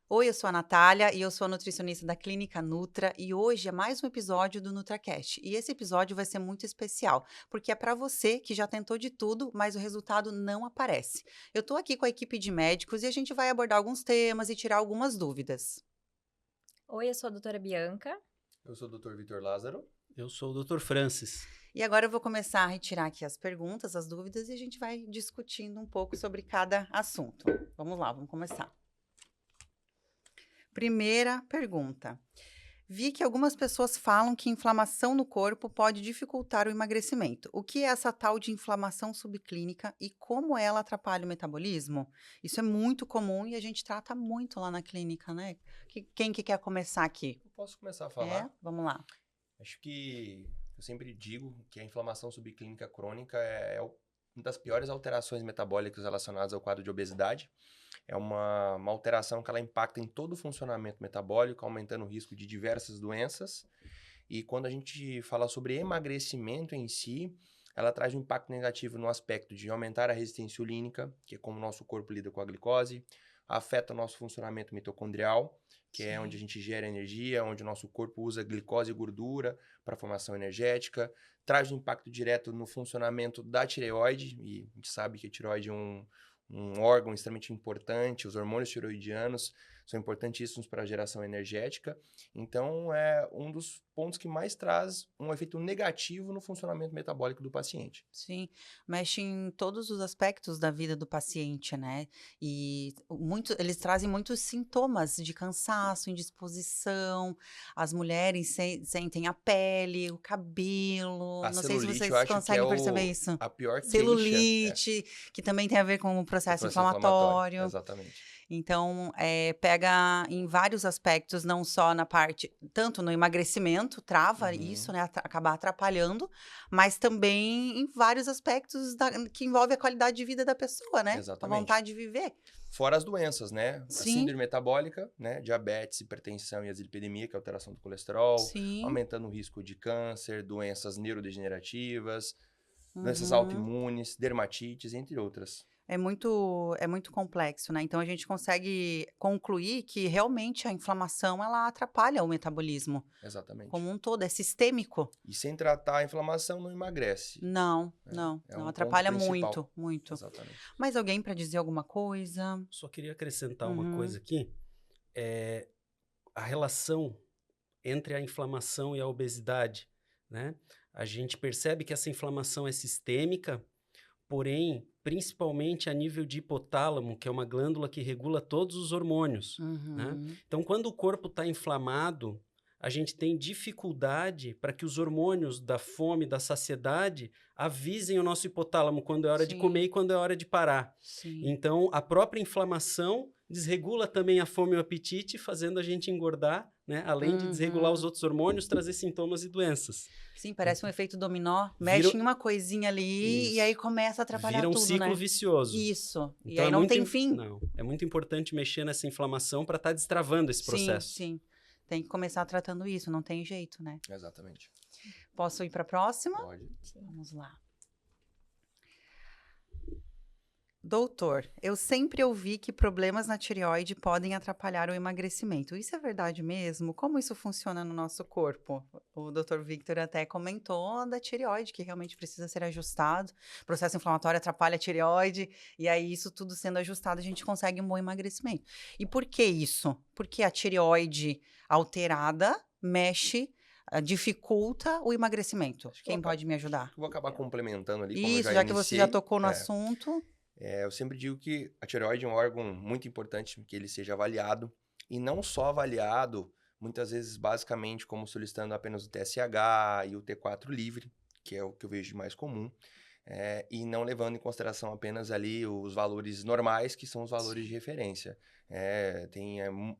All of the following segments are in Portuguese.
Oi, eu sou a Natália e eu sou a nutricionista da Clínica Nutra e hoje é mais um episódio do NutraCast. E esse episódio vai ser muito especial, porque é para você que já tentou de tudo, mas o resultado não aparece. Eu estou aqui com a equipe de médicos e a gente vai abordar alguns temas e tirar algumas dúvidas. Oi, eu sou a doutora Bianca. Eu sou o Dr. Vitor Lázaro. Eu sou o Dr. Francis. E agora eu vou começar a retirar aqui as perguntas, as dúvidas e a gente vai discutindo um pouco sobre cada assunto. Vamos lá, vamos começar. Primeira pergunta. Vi que algumas pessoas falam que inflamação no corpo pode dificultar o emagrecimento. O que é essa tal de inflamação subclínica e como ela atrapalha o metabolismo? Isso é muito comum e a gente trata muito lá na clínica, né? Quem que quer começar aqui? Eu posso começar a É? falar? Vamos lá. Acho que eu sempre digo que a inflamação subclínica crônica é uma das piores alterações metabólicas relacionadas ao quadro de obesidade. É uma alteração que ela impacta em todo o funcionamento metabólico, aumentando o risco de diversas doenças. E quando a gente fala sobre emagrecimento em si, ela traz um impacto negativo no aspecto de aumentar a resistência insulínica, que é como o nosso corpo lida com a glicose, afeta o nosso funcionamento mitocondrial, que é onde a Sim. gente gera energia, onde o nosso corpo usa glicose e gordura para formação energética, traz um impacto direto no funcionamento da tireoide, e a gente sabe que a tireoide é um órgão extremamente importante, os hormônios tiroidianos são importantíssimos para a geração energética, então é um dos pontos que mais traz um efeito negativo no funcionamento metabólico do paciente. Sim, mexe em todos os aspectos da vida do paciente, né? E eles trazem muitos sintomas de cansaço, indisposição. As mulheres sentem a pele, o cabelo. A Não sei se celulite eu vocês acho que é conseguem perceber isso. a pior queixa, Celulite, que também tem a ver com o o processo processo inflamatório, inflamatório. exatamente. Então, pega em vários aspectos, não só na parte tanto no emagrecimento, trava isso, Uhum, né, acaba atrapalhando, mas também em vários aspectos que envolve a qualidade de vida da pessoa, né, a exatamente. vontade de viver. Fora as doenças, né? A Sim, síndrome metabólica, né? Diabetes, hipertensão e aslipidemia, que é a alteração do colesterol, sim, aumentando o risco de câncer, doenças neurodegenerativas, doenças uhum. autoimunes, dermatites, entre outras. É muito complexo, né, então a gente consegue concluir que realmente a inflamação ela atrapalha o metabolismo Exatamente. como um todo, é sistêmico. E sem tratar a inflamação não emagrece, Não, né? não, É não, um ponto atrapalha principal. muito, muito. Exatamente. Mais alguém para dizer alguma coisa? Só queria acrescentar uma Uhum. coisa aqui. É a relação entre a inflamação e a obesidade, né? A gente percebe que essa inflamação é sistêmica, porém, principalmente a nível de hipotálamo, que é uma glândula que regula todos os hormônios, né? Uhum. Então, quando o corpo está inflamado, a gente tem dificuldade para que os hormônios da fome, da saciedade, avisem o nosso hipotálamo quando é hora de comer Sim, e quando é hora de parar. sim. Então, a própria inflamação desregula também a fome e o apetite, fazendo a gente engordar, né? Além de desregular os Uhum. outros hormônios, trazer sintomas e doenças. Sim, parece um efeito dominó, Vira, mexe em uma coisinha ali e aí isso. começa a atrapalhar Vira um tudo, ciclo né. vicioso. Isso, e Então aí é não muito, tem fim. não, é muito importante mexer nessa inflamação para estar destravando esse Sim, processo. sim. Tem que começar tratando isso, não tem jeito, né. Exatamente. Posso ir para a próxima? Pode. Vamos lá. Doutor, eu sempre ouvi que problemas na tireoide podem atrapalhar o emagrecimento. Isso é verdade mesmo? Como isso funciona no nosso corpo? O doutor Victor até comentou da tireoide, que realmente precisa ser ajustado. O processo inflamatório atrapalha a tireoide, e aí isso tudo sendo ajustado, a gente consegue um bom emagrecimento. E por que isso? Porque a tireoide alterada mexe, dificulta o emagrecimento. Acho que Quem pode me ajudar? eu vou acabar complementando ali, como eu Isso, já já que você já iniciei. tocou no assunto. Eu sempre digo que a tireoide é um órgão muito importante que ele seja avaliado, e não só avaliado, muitas vezes basicamente como solicitando apenas o TSH e o T4 livre, que é o que eu vejo de mais comum, e não levando em consideração apenas ali os valores normais, que são os valores de Sim. referência.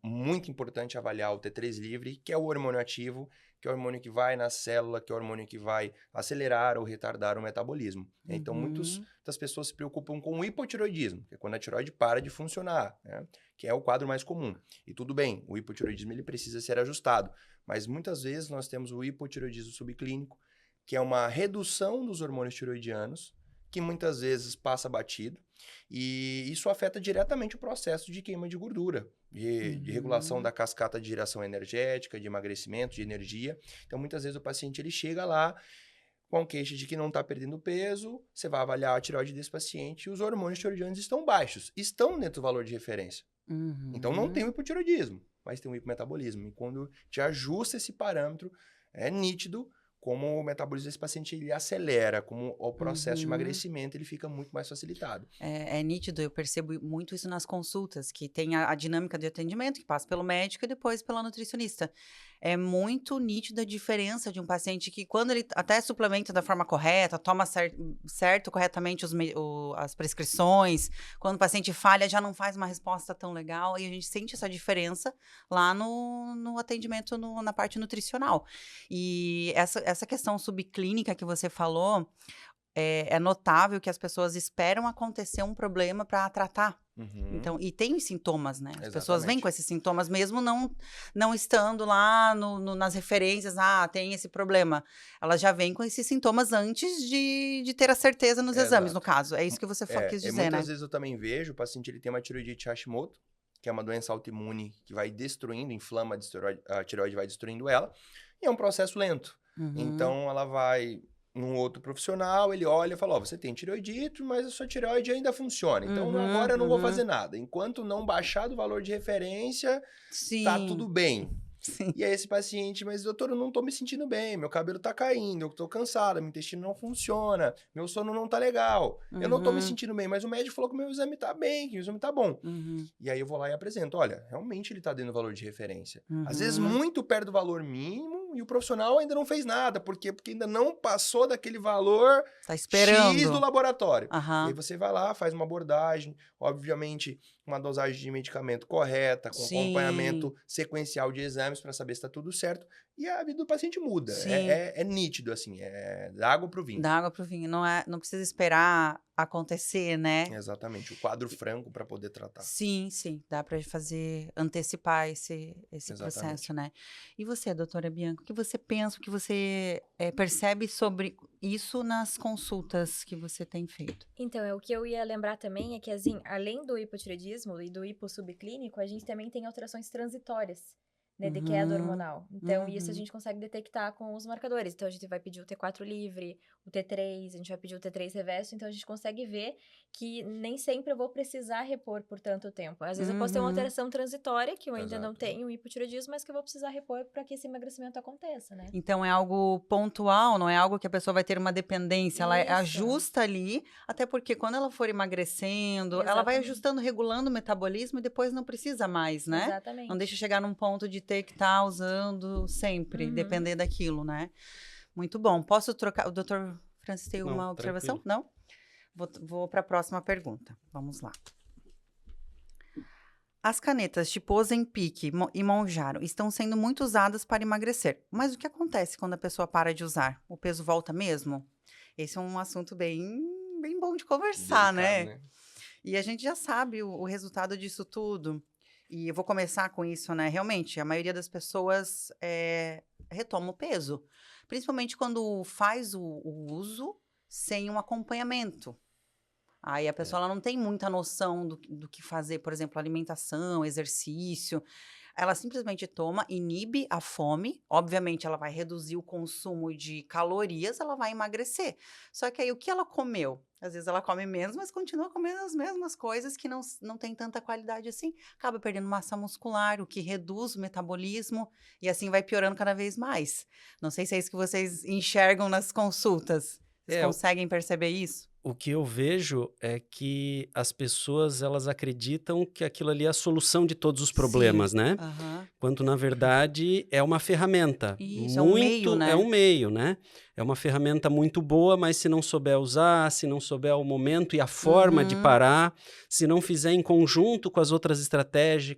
Muito importante avaliar o T3 livre, que é o hormônio ativo, que é o hormônio que vai na célula, que é o hormônio que vai acelerar ou retardar o metabolismo. Então, Uhum. muitas pessoas se preocupam com o hipotiroidismo, que é quando a tireoide para de funcionar, né? Que é o quadro mais comum. E tudo bem, o hipotiroidismo ele precisa ser ajustado, mas muitas vezes nós temos o hipotiroidismo subclínico, que é uma redução dos hormônios tiroidianos, que muitas vezes passa batido. E isso afeta diretamente o processo de queima de gordura, de regulação da cascata de geração energética, de emagrecimento, de energia. Então, muitas vezes o paciente ele chega lá com queixa de que não está perdendo peso, você vai avaliar a tireoide desse paciente e os hormônios tiroidianos estão baixos, estão dentro do valor de referência. Então, não tem o hipotiroidismo, mas tem o hipometabolismo. E quando te ajusta esse parâmetro, é nítido como o metabolismo desse paciente ele acelera, como o processo de emagrecimento ele fica muito mais facilitado. É nítido, eu percebo muito isso nas consultas, que tem a dinâmica de atendimento, que passa pelo médico e depois pela nutricionista. É muito nítida a diferença de um paciente que, quando ele até suplementa da forma correta, toma certo corretamente as prescrições, quando o paciente falha, já não faz uma resposta tão legal, e a gente sente essa diferença lá no atendimento, na parte nutricional. E essa questão subclínica que você falou, é notável que as pessoas esperam acontecer um problema para tratar. Então, e tem os sintomas, né? As pessoas vêm com esses sintomas, mesmo não estando lá nas referências, tem esse problema. Elas já vêm com esses sintomas antes de ter a certeza nos exames, no caso. É isso que você quis dizer, né? Muitas vezes eu também vejo o paciente ele tem uma tiroidite Hashimoto, que é uma doença autoimune que vai destruindo, inflama a tireoide, vai destruindo ela, e é um processo lento. Então, ela vai num outro profissional, ele olha e fala, você tem tireoidite, mas a sua tireoide ainda funciona. Então, agora eu não vou fazer nada. Enquanto não baixar do valor de referência, tá tudo bem. Sim. E aí esse paciente, mas doutor, eu não tô me sentindo bem, meu cabelo tá caindo, eu tô cansado, meu intestino não funciona, meu sono não tá legal, eu não tô me sentindo bem, mas o médico falou que o meu exame tá bem, que o exame tá bom. E aí eu vou lá e apresento, olha, realmente ele tá dentro do valor de referência. Às vezes muito perto do valor mínimo e o profissional ainda não fez nada. Por quê? Porque ainda não passou daquele valor tá esperando. X do laboratório. E aí você vai lá, faz uma abordagem, obviamente uma dosagem de medicamento correta, com acompanhamento sequencial de exames para saber se está tudo certo. E a vida do paciente muda. É nítido, assim, é da água pro vinho. Da água pro vinho. Não precisa esperar acontecer, né? Exatamente. O quadro franco para poder tratar. Sim. Dá para antecipar esse processo, né? E você, doutora Bianca, o que você pensa, o que você percebe sobre isso nas consultas que você tem feito? Então, o que eu ia lembrar também é que, assim, além do hipotireoidismo e do hipossubclínico, a gente também tem alterações transitórias, né, de queda hormonal. Então, isso a gente consegue detectar com os marcadores. Então, a gente vai pedir o T4 livre, o T3, a gente vai pedir o T3 reverso. Então, a gente consegue ver que nem sempre eu vou precisar repor por tanto tempo. Às vezes eu posso ter uma alteração transitória, que eu ainda não tenho hipotireoidismo, mas que eu vou precisar repor para que esse emagrecimento aconteça, né? Então, é algo pontual, não é algo que a pessoa vai ter uma dependência. Ela ajusta ali, até porque quando ela for emagrecendo, ela vai ajustando, regulando o metabolismo e depois não precisa mais, né? Exatamente. Não deixa chegar num ponto de ter que estar usando sempre, depender daquilo, né? Muito bom. Posso trocar? O doutor Francis tem alguma observação? Tranquilo. Não? Vou para a próxima pergunta. Vamos lá. As canetas tipo Ozempic e Mounjaro estão sendo muito usadas para emagrecer. Mas o que acontece quando a pessoa para de usar? O peso volta mesmo? Esse é um assunto bem bom de conversar, né? E a gente já sabe o resultado disso tudo. E eu vou começar com isso, né? Realmente, a maioria das pessoas retoma o peso. Principalmente quando faz o uso sem um acompanhamento. Aí a pessoa ela não tem muita noção do que fazer, por exemplo, alimentação, exercício. Ela simplesmente toma, inibe a fome. Obviamente, ela vai reduzir o consumo de calorias, ela vai emagrecer. Só que aí, o que ela comeu? Às vezes ela come menos, mas continua comendo as mesmas coisas que não tem tanta qualidade assim. Acaba perdendo massa muscular, o que reduz o metabolismo. E assim vai piorando cada vez mais. Não sei se é isso que vocês enxergam nas consultas. Vocês conseguem perceber isso? O que eu vejo é que as pessoas, elas acreditam que aquilo ali é a solução de todos os problemas, né? Quando, na verdade, é uma ferramenta. Isso, é um meio, né? É um meio, né? É uma ferramenta muito boa, mas se não souber usar, se não souber o momento e a forma de parar, se não fizer em conjunto com as outras estratégias,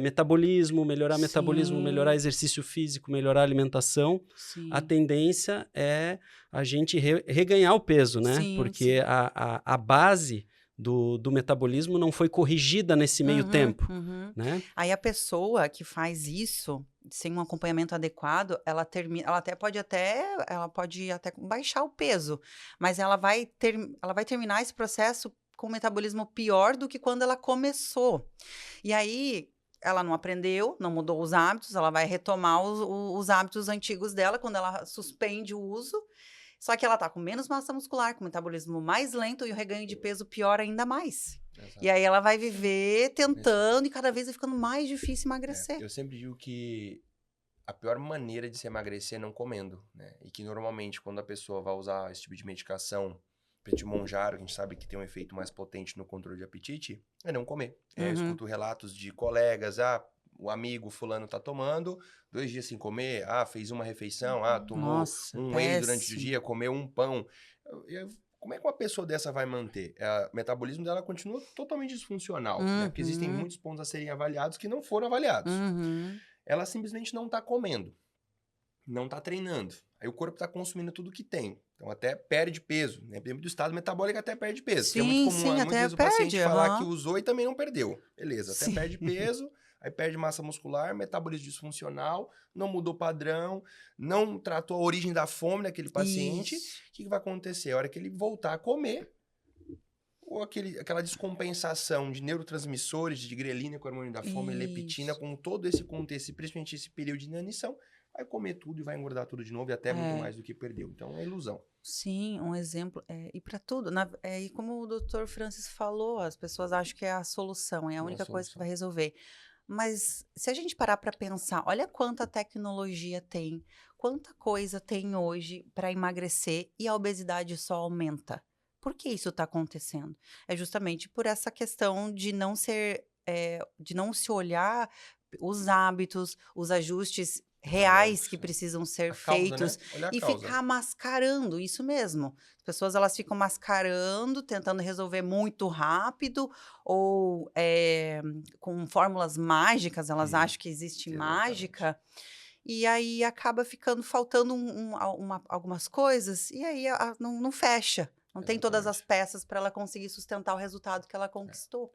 metabolismo, melhorar metabolismo, melhorar exercício físico, melhorar alimentação, a tendência é a gente reganhar o peso, né? Porque a base do metabolismo não foi corrigida nesse meio tempo, né? Aí a pessoa que faz isso, sem um acompanhamento adequado, ela pode até baixar o peso, mas ela vai terminar esse processo com um metabolismo pior do que quando ela começou. E aí, ela não aprendeu, não mudou os hábitos, ela vai retomar os hábitos antigos dela quando ela suspende o uso, só que ela tá com menos massa muscular, com metabolismo mais lento e o reganho de peso pior ainda mais. Exato. E aí ela vai viver tentando e cada vez vai ficando mais difícil emagrecer. Eu sempre digo que a pior maneira de se emagrecer é não comendo, né? E que normalmente quando a pessoa vai usar esse tipo de medicação, Petit Monjaro, a gente sabe que tem um efeito mais potente no controle de apetite, é não comer. Eu escuto relatos de colegas, o amigo fulano tá tomando, 2 dias sem comer, fez uma refeição, tomou Nossa, um whey durante o péssimo. dia, comeu um pão. Como é que uma pessoa dessa vai manter? O metabolismo dela continua totalmente disfuncional, né? Porque existem muitos pontos a serem avaliados que não foram avaliados. Ela simplesmente não tá comendo, não tá treinando. Aí o corpo tá consumindo tudo que tem. Então até perde peso, né? Dentro do estado metabólico até perde peso. Que é muito comum, muitas até vezes o paciente perde, falar aham. que usou e também não perdeu. Beleza, até Sim. perde peso, aí perde massa muscular, metabolismo disfuncional, não mudou o padrão, não tratou a origem da fome daquele paciente. Isso. O que vai acontecer? A hora que ele voltar a comer, ou aquela descompensação de neurotransmissores, de grelina com hormônio da fome, leptina, Isso. com todo esse contexto, principalmente esse período de inanição, vai comer tudo e vai engordar tudo de novo e até muito mais do que perdeu. Então, é ilusão. Sim, um exemplo. E para tudo. E como o Dr. Francis falou, as pessoas acham que é a solução, é a Não é a única coisa que solução. vai resolver. Mas se a gente parar para pensar, olha quanta tecnologia tem, quanta coisa tem hoje para emagrecer e a obesidade só aumenta. Por que isso está acontecendo? É justamente por essa questão de não de não se olhar os hábitos, os ajustes reais que Isso. precisam ser A causa, né? feitos Olha a e causa. ficar mascarando, isso mesmo. As pessoas elas ficam mascarando, tentando resolver muito rápido ou com fórmulas mágicas, elas acham que existe Exatamente. mágica. E aí acaba faltando algumas coisas e aí não fecha. Não tem todas as Exatamente. peças para ela conseguir sustentar o resultado que ela conquistou.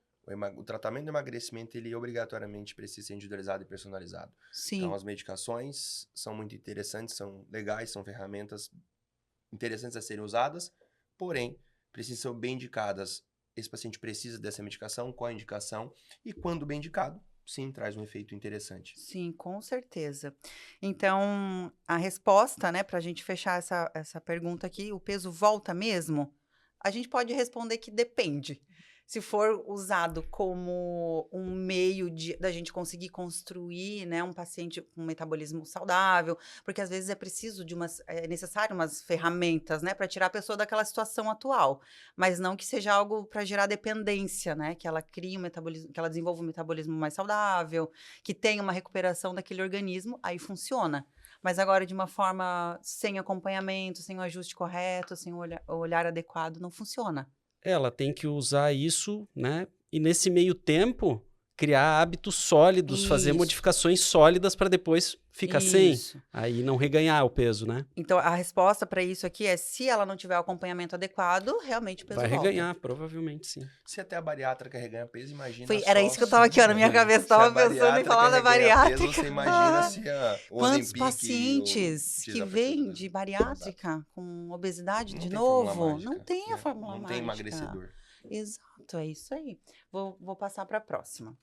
O tratamento de emagrecimento, ele obrigatoriamente precisa ser individualizado e personalizado. Então, Sim, as medicações são muito interessantes, são legais, são ferramentas interessantes a serem usadas, porém, precisam ser bem indicadas. Esse paciente precisa dessa medicação, qual a indicação, e quando bem indicado, sim, traz um efeito interessante. sim, com certeza. Então, a resposta, né, para a gente fechar essa pergunta aqui, o peso volta mesmo? A gente pode responder que depende. Se for usado como um meio da gente conseguir construir, né, um paciente com um metabolismo saudável, porque às vezes é necessário umas ferramentas, né, para tirar a pessoa daquela situação atual, mas não que seja algo para gerar dependência, né, que ela crie um metabolismo, que ela desenvolva um metabolismo mais saudável, que tenha uma recuperação daquele organismo, aí funciona. Mas agora de uma forma sem acompanhamento, sem o ajuste correto, sem o olhar adequado, não funciona. Ela tem que usar isso, né? E nesse meio tempo, criar hábitos sólidos, fazer Isso. modificações sólidas para depois ficar sem. Isso. Aí não reganhar o peso, né? Então, a resposta para isso aqui é: se ela não tiver o acompanhamento adequado, realmente o peso Vai volta. reganhar, provavelmente sim. Se até a bariátrica reganha peso, imagina Era só isso que eu tava aqui, ó, na minha cabeça. se a Tava pensando em falar da reganha peso, bariátrica. você imagina se o Quantos Ozempic, pacientes o que Tisapressor, vêm de bariátrica com obesidade não de tem fórmula novo? mágica, Não tem a né? fórmula Não mágica. tem emagrecedor. Exato, é isso aí. Vou passar para a próxima.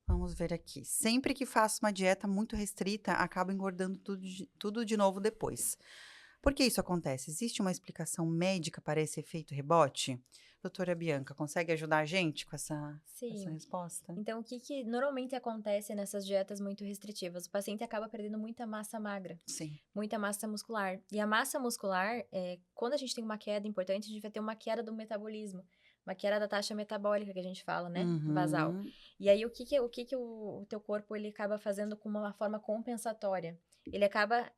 Vamos ver aqui. Sempre que faço uma dieta muito restrita, acabo engordando tudo de novo depois. Por que isso acontece? Existe uma explicação médica para esse efeito rebote? Doutora Bianca, consegue ajudar a gente com essa Sim. resposta? Então, o que normalmente acontece nessas dietas muito restritivas? O paciente acaba perdendo muita massa magra, Sim. muita massa muscular. E a massa muscular, quando a gente tem uma queda importante, a gente vai ter uma queda do metabolismo. Uma queda da taxa metabólica que a gente fala, né? Basal. E aí, o que o teu corpo ele acaba fazendo com uma forma compensatória? Ele acaba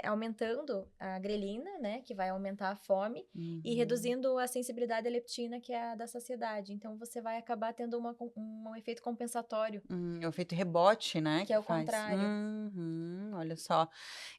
aumentando a grelina, né? Que vai aumentar a fome. E reduzindo a sensibilidade à leptina, que é a da saciedade. Então, você vai acabar tendo um efeito compensatório. É o efeito rebote, né? Que é o faz. contrário. Olha só.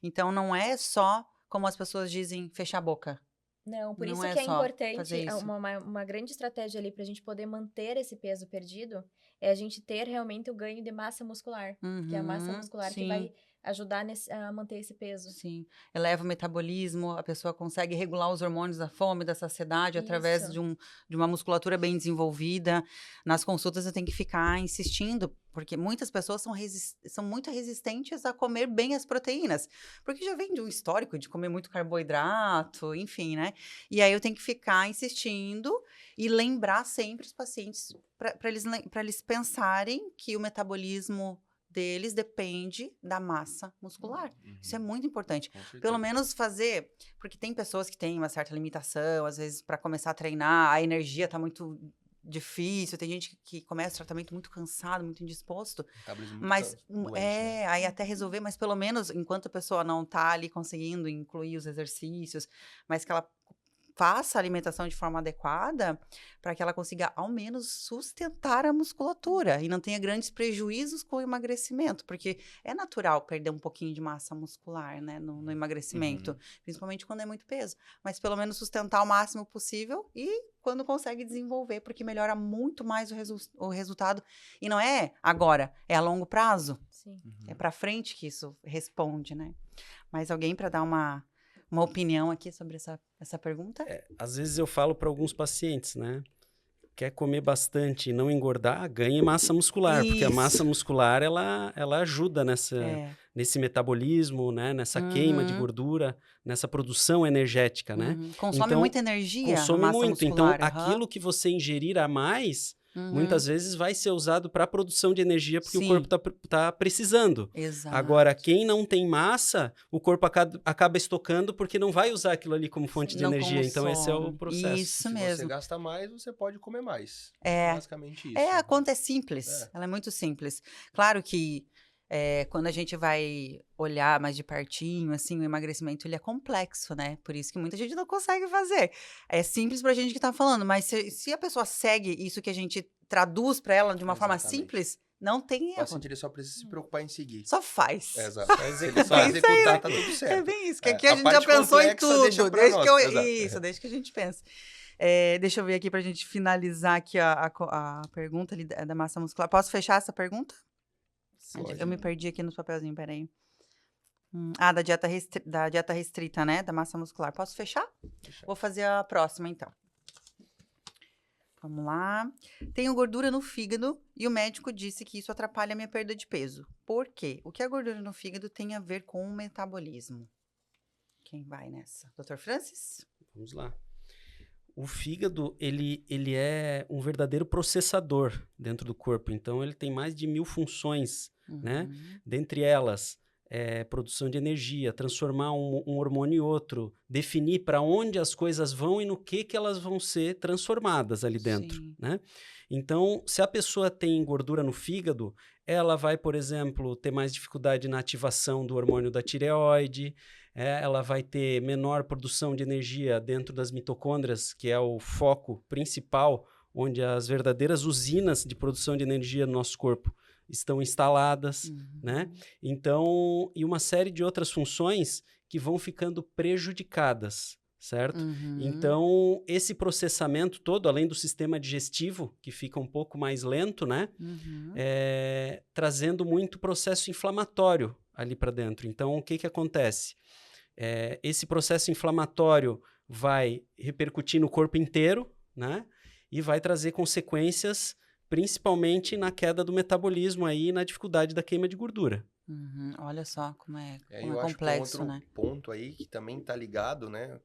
Então, não é só, como as pessoas dizem, fechar a boca. Não, por Não isso é que é só fazer importante, isso. uma grande estratégia ali para a gente poder manter esse peso perdido, é a gente ter realmente o ganho de massa muscular, que é a massa muscular que vai ajudar a manter esse peso. Sim, eleva o metabolismo, a pessoa consegue regular os hormônios da fome, da saciedade, através Isso. de uma musculatura bem desenvolvida. Nas consultas eu tenho que ficar insistindo, porque muitas pessoas são muito resistentes a comer bem as proteínas, porque já vem de um histórico de comer muito carboidrato, enfim, né? E aí eu tenho que ficar insistindo e lembrar sempre os pacientes para eles pensarem que o metabolismo deles depende da massa muscular. Isso é muito importante. Pelo menos fazer, porque tem pessoas que têm uma certa limitação, às vezes para começar a treinar, a energia está muito difícil, tem gente que começa o tratamento muito cansado, muito indisposto, mas doente, né? aí até resolver, mas pelo menos enquanto a pessoa não está ali conseguindo incluir os exercícios, mas que ela faça a alimentação de forma adequada para que ela consiga, ao menos, sustentar a musculatura e não tenha grandes prejuízos com o emagrecimento, porque é natural perder um pouquinho de massa muscular, né, no emagrecimento, principalmente quando é muito peso, mas pelo menos sustentar o máximo possível e quando consegue desenvolver, porque melhora muito mais o resultado, e não é agora, é a longo prazo, é para frente que isso responde, né? Mas alguém para dar uma opinião aqui sobre essa pergunta? Às vezes eu falo para alguns pacientes, né? Quer comer bastante e não engordar, ganhe massa muscular, porque a massa muscular, ela ajuda nesse metabolismo, né? Nessa queima de gordura, nessa produção energética, né? Consome então, muita energia, consome a massa muito. muscular. Então, aquilo que você ingerir a mais, muitas vezes vai ser usado para a produção de energia, porque o corpo tá precisando. Exato. Agora, quem não tem massa, o corpo acaba estocando porque não vai usar aquilo ali como fonte de energia. Então, esse é o processo. Isso mesmo. Se você gasta mais, você pode comer mais. Basicamente isso. A conta é simples. Ela é muito simples. Claro que quando a gente vai olhar mais de pertinho, assim, o emagrecimento, ele é complexo, né? Por isso que muita gente não consegue fazer. É simples pra gente que tá falando, mas se a pessoa segue isso que a gente traduz pra ela de uma forma simples, não tem erro. O paciente, ele só precisa se preocupar em seguir. Só faz. Exato. Se ele só executar, tá tudo certo. É bem isso, que aqui a gente já pensou em tudo. Desde que a gente pensa. Deixa eu ver aqui pra gente finalizar aqui a pergunta ali da massa muscular. Posso fechar essa pergunta? Eu me perdi aqui no papelzinho, peraí. Da dieta restrita, né? Da massa muscular. Posso fechar? Vou fazer a próxima, então. Vamos lá. Tenho gordura no fígado e o médico disse que isso atrapalha a minha perda de peso. Por quê? O que a gordura no fígado tem a ver com o metabolismo? Quem vai nessa? Dr. Francis? Vamos lá. O fígado, ele é um verdadeiro processador dentro do corpo. Então, ele tem mais de 1000 funções, né? Dentre elas, produção de energia, transformar um hormônio em outro, definir para onde as coisas vão e no que elas vão ser transformadas ali dentro, né? Então, se a pessoa tem gordura no fígado, ela vai, por exemplo, ter mais dificuldade na ativação do hormônio da tireoide, ela vai ter menor produção de energia dentro das mitocôndrias, que é o foco principal, onde as verdadeiras usinas de produção de energia no nosso corpo estão instaladas, né? Então, e uma série de outras funções que vão ficando prejudicadas, certo? Então, esse processamento todo, além do sistema digestivo, que fica um pouco mais lento, né? Trazendo muito processo inflamatório ali para dentro. Então, o que acontece? Esse processo inflamatório vai repercutir no corpo inteiro, né? E vai trazer consequências, principalmente na queda do metabolismo aí, na dificuldade da queima de gordura. Olha só como é eu acho complexo, que tem outro ponto aí que também está ligado, né,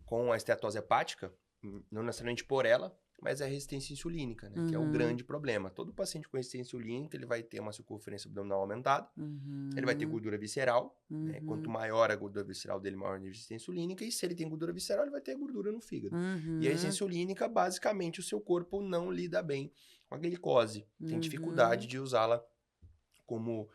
com a esteatose hepática, não necessariamente por ela, mas é a resistência insulínica, né, que é o grande problema. Todo paciente com resistência insulínica, ele vai ter uma circunferência abdominal aumentada, ele vai ter gordura visceral, né, quanto maior a gordura visceral dele, maior a resistência insulínica, e se ele tem gordura visceral, ele vai ter gordura no fígado. E a resistência insulínica, basicamente, o seu corpo não lida bem com a glicose, tem dificuldade de usá-la como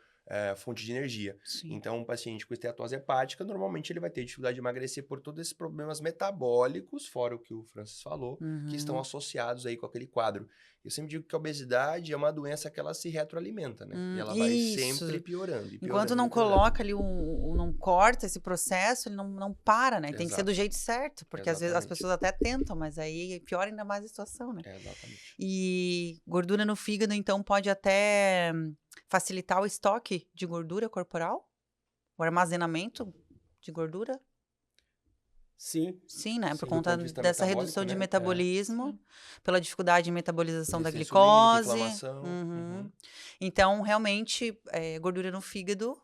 fonte de energia. Sim. Então, um paciente com esteatose hepática, normalmente ele vai ter dificuldade de emagrecer por todos esses problemas metabólicos, fora o que o Francis falou, que estão associados aí com aquele quadro. Eu sempre digo que a obesidade é uma doença que ela se retroalimenta, né? E ela vai Isso. sempre piorando. E Enquanto piorando, não e piorando. coloca ali, não corta esse processo, ele não para, né? Tem que ser Exato. do jeito certo, porque às vezes as Exatamente. pessoas até tentam, mas aí piora ainda mais a situação, né? Exatamente. E gordura no fígado, então, pode até facilitar o estoque de gordura corporal? O armazenamento de gordura? Sim, Sim, né? Por Sim, do conta ponto de vista dessa metabólico, redução de né? metabolismo, Sim. pela dificuldade de metabolização da Resistência insulínica, glicose. inflamação. Uhum. Então, realmente, gordura no fígado